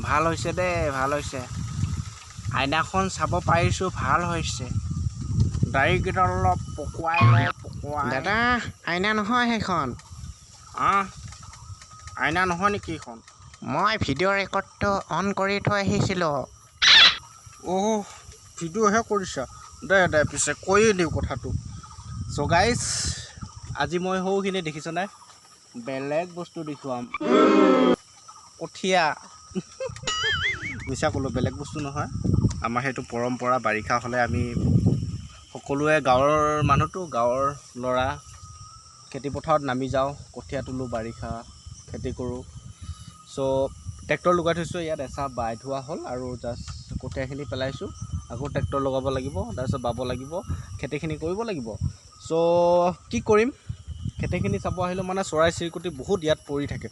ভাল হৈছে দে ভাল হৈছে আইনাখন চাব পাৰিছোঁ ভাল হৈছে দাড়িকেইটা অলপ পকুৱাই দাদা আইনা নহয় সেইখন আইনা নহয় নেকি এইখন মই ভিডিঅ' ৰেকৰ্ডটো অন কৰি থৈ আহিছিলোঁ ভিডিঅ'হে কৰিছা দে পিছে কৈয়ে দিওঁ কথাটো চ' গাইজ আজি মই সৌখিনি দেখিছনে বেলেগ বস্তু দেখুৱাম কঠীয়া মিছা ক'লোঁ বেলেগ বস্তু নহয় আমাৰ সেইটো পৰম্পৰা বাৰিষা হ'লে আমি সকলোৱে গাঁৱৰ মানুহটো গাঁৱৰ ল'ৰা খেতিপথাৰত নামি যাওঁ কঠীয়া তোলোঁ বাৰিষা খেতি কৰোঁ চ' ট্ৰেক্টৰ লগাই থৈছোঁ ইয়াত এচাহ বাই থোৱা হ'ল আৰু জাষ্ট কঠীয়াখিনি পেলাইছোঁ আকৌ ট্ৰেক্টৰ লগাব লাগিব তাৰপিছত বাব লাগিব খেতিখিনি কৰিব লাগিব চ' কি কৰিম খেতিখিনি চাব আহিলোঁ মানে চৰাই চিৰিকটি বহুত ইয়াত পৰি থাকে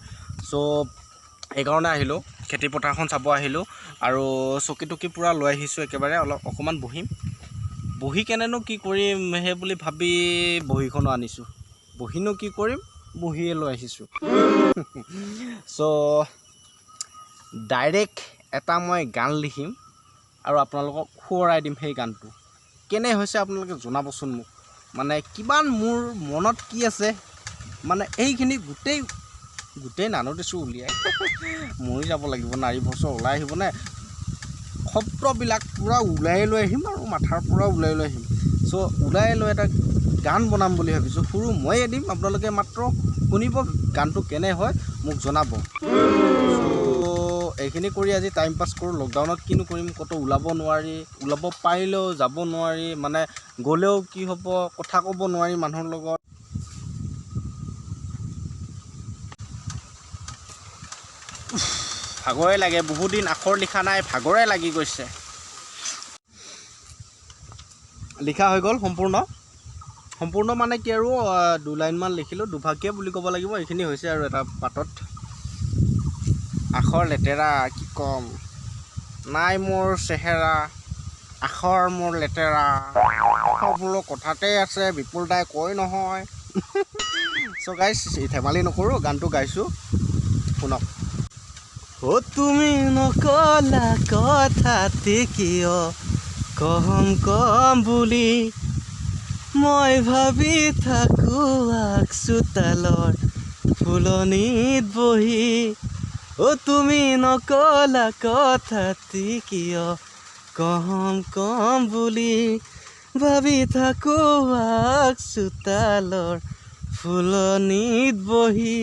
চ' সেইকাৰণে আহিলোঁ খেতিপথাৰখন চাব আহিলোঁ আৰু চকী টকী পূৰা লৈ আহিছোঁ একেবাৰে অকণমান বহি কেনেনো কি কৰিম সেই বুলি ভাবি বহীখনো আনিছোঁ বহিনো কি কৰিম বহিয়ে লৈ আহিছোঁ চ' ডাইৰেক্ট এটা মই গান লিখিম আৰু আপোনালোকক সোঁৱৰাই দিম সেই গানটো কেনে হৈছে আপোনালোকে জনাবচোন মোক মানে কিমান মোৰ মনত কি আছে মানে এইখিনি গোটেই নানো দিছোঁ উলিয়াই মৰি যাব লাগিব নাৰী বছৰ ওলাই আহিবনে শব্দবিলাক পূৰা ওলাই লৈ আহিম আৰু মাথাৰ পৰা ওলাই লৈ আহিম চ' ওলাই লৈ এটা গান বনাম বুলি ভাবিছোঁ সুৰো ময়ে দিম আপোনালোকে মাত্ৰ শুনিব গানটো কেনে হয় মোক জনাব এইখিনি কৰি আজি টাইম পাছ কৰোঁ লকডাউনত কিনো কৰিম ক'তো ওলাব নোৱাৰি ওলাব পাৰিলেও যাব নোৱাৰি মানে গ'লেও কি হ'ব কথা ক'ব নোৱাৰি মানুহৰ লগত ভাগৰে লাগে বহুত দিন আখৰ লিখা নাই ভাগৰে লাগি গৈছে লিখা হৈ গ'ল সম্পূৰ্ণ মানে কি আৰু 2 লাইনমান লিখিলোঁ দুভাগীয়ে বুলি ক'ব লাগিব এইখিনি হৈছে আৰু এটা পাতত আখৰ লেতেৰা কি ক'ম নাই মোৰ চেহেৰা আখৰ মোৰ লেতেৰা সকলো কথাতেই আছে বিপুল দাই কয় নহয় চ' গাইছ ধেমালি নকৰোঁ গানটো গাইছোঁ শুনক তুমি নকলা কথাতে কিয় কম বুলি মই ভাবি থাকোঁ আগচোতালৰ ফুলনিত বহি তুমি নকলা কথাতে কিয় কম বুলি ভাবি থাকোঁ আগচোতালৰ ফুলনিত বহি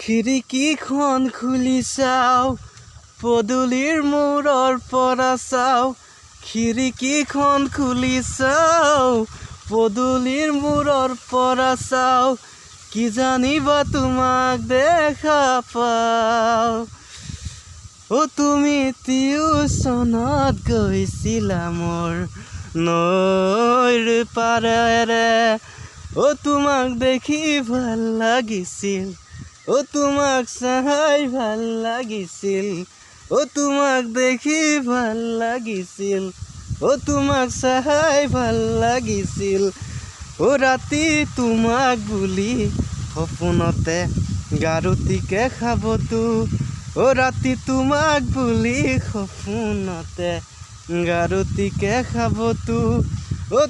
খিৰিকীখন খুলি চাওঁ পদূলিৰ মূৰৰ পৰা চাওঁ খিৰিকীখন খুলি চাওঁ পদূলিৰ মূৰৰ পৰা চাওঁ কি জানিবা তোমাক দেখা পাওঁ তুমি টিউচনত গৈছিলা মোৰ নৈৰ পাৰেৰে তোমাক দেখি ভাল লাগিছিল তোমাক চাই ভাল লাগিছিল তোমাক দেখি ভাল লাগিছিল তোমাক চাই ভাল লাগিছিল ৰাতি তোমাক বুলি সপোনতে গাৰুটিকে খাবতো ৰাতি তোমাক বুলি সপোনতে গাৰুটিকে খাবতো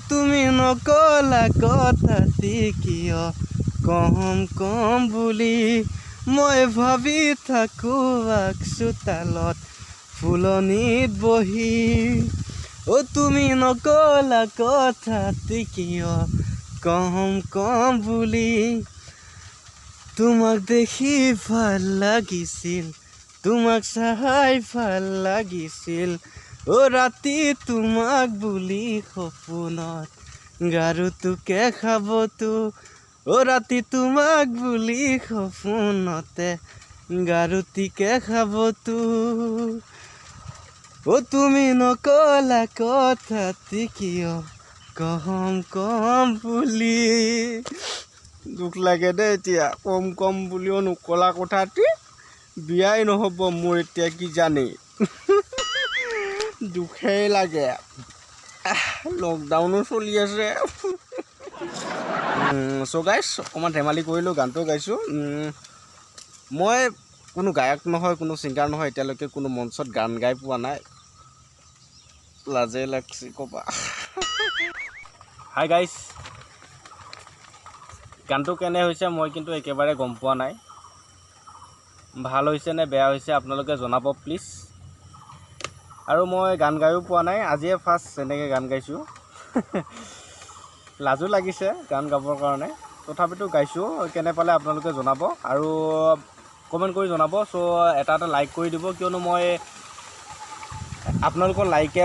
তুমি নকলা কথাতে কিয় কম বুলি মই ভাবি থাকোঁ আগচোতালত ফুলনিত বহি তুমি নকলা কথাতে কিয় কম বুলি তোমাক দেখি ভাল লাগিছিল তোমাক চাই ভাল লাগিছিল ৰাতি তোমাক বুলি সপোনত গাৰুটোকে খাবতো ৰাতি তোমাক বুলি সপোনতে গাৰুটিকে খাবতো তুমি নকলা কথাতে কিয় কম বুলি দুখ লাগে দেই এতিয়া কম বুলিও নকলা কথাতে বিয়াই নহ'ব মোৰ এতিয়া কি জানে দুখেই লাগে লকডাউনো চলি আছে চ' গাইছ অকণমান ধেমালি কৰিলোঁ গানটো গাইছোঁ মই কোনো গায়ক নহয়, কোনো ছিংগাৰ নহয়, এতিয়ালৈকে কোনো মঞ্চত গান গাই পোৱা নাই। লাজে লাগছি ক'বা। হাই গাইজ, গানটো কেনে হৈছে মই কিন্তু একেবাৰে গম পোৱা নাই। ভাল হৈছে নে বেয়া হৈছে আপোনালোকে জনাব প্লিজ। আৰু মই গান গায়ো পোৱা নাই, আজিয়ে ফাৰ্ষ্ট এনেকৈ গান গাইছোঁ। লাজো লাগিছে গান গাবৰ কাৰণে, তথাপিতো গাইছোঁ। কেনে পালে আপোনালোকে জনাব আৰু কমেণ্ট কৰি জনাব। চ' এটা লাইক কৰি দিব, কিয়নো মই আপোনালোকৰ লাইকে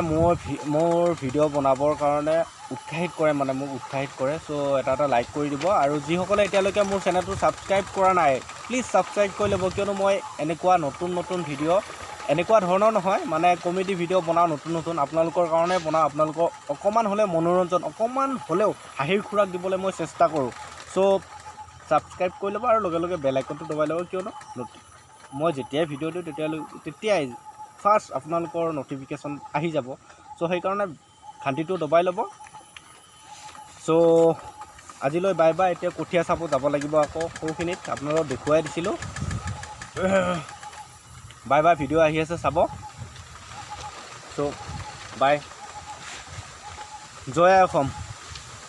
মোৰ ভিডিঅ' বনাবৰ কাৰণে উৎসাহিত কৰে, মানে মোক উৎসাহিত কৰে। চ' এটা লাইক কৰি দিব। আৰু যিসকলে এতিয়ালৈকে মোৰ চেনেলটো ছাবস্ক্ৰাইব কৰা নাই, প্লিজ ছাবস্ক্ৰাইব কৰি ল'ব, কিয়নো মই এনেকুৱা নতুন ভিডিঅ' এনেকুৱা ধৰণৰ নহয়, মানে কমেডি ভিডিঅ' বনাওঁ নতুন আপোনালোকৰ কাৰণে বনাওঁ। আপোনালোকৰ অকণমান হ'লেও মনোৰঞ্জন, অকণমান হ'লেও হাঁহিৰ খোৰাক দিবলৈ মই চেষ্টা কৰোঁ। চ' ছাবস্ক্ৰাইব কৰি ল'ব আৰু লগে লগে বেল আইকনটো দবাই ল'ব, কিয়নো মই যেতিয়াই ভিডিঅ' দিওঁ তেতিয়াই ফাৰ্ষ্ট আপোনালোকৰ ন'টিফিকেশ্যন আহি যাব। চ' সেইকাৰণে ঘণ্টিটো দবাই ল'ব। চ' আজিলৈ বাই বাই। এতিয়া কঠীয়া চাব যাব লাগিব আকৌ সৌখিনিত, আপোনালোকক দেখুৱাই দিছিলোঁ। বাই বাই, ভিডিঅ' আহি আছে চাব। চ' বাই, জয় আই অসম।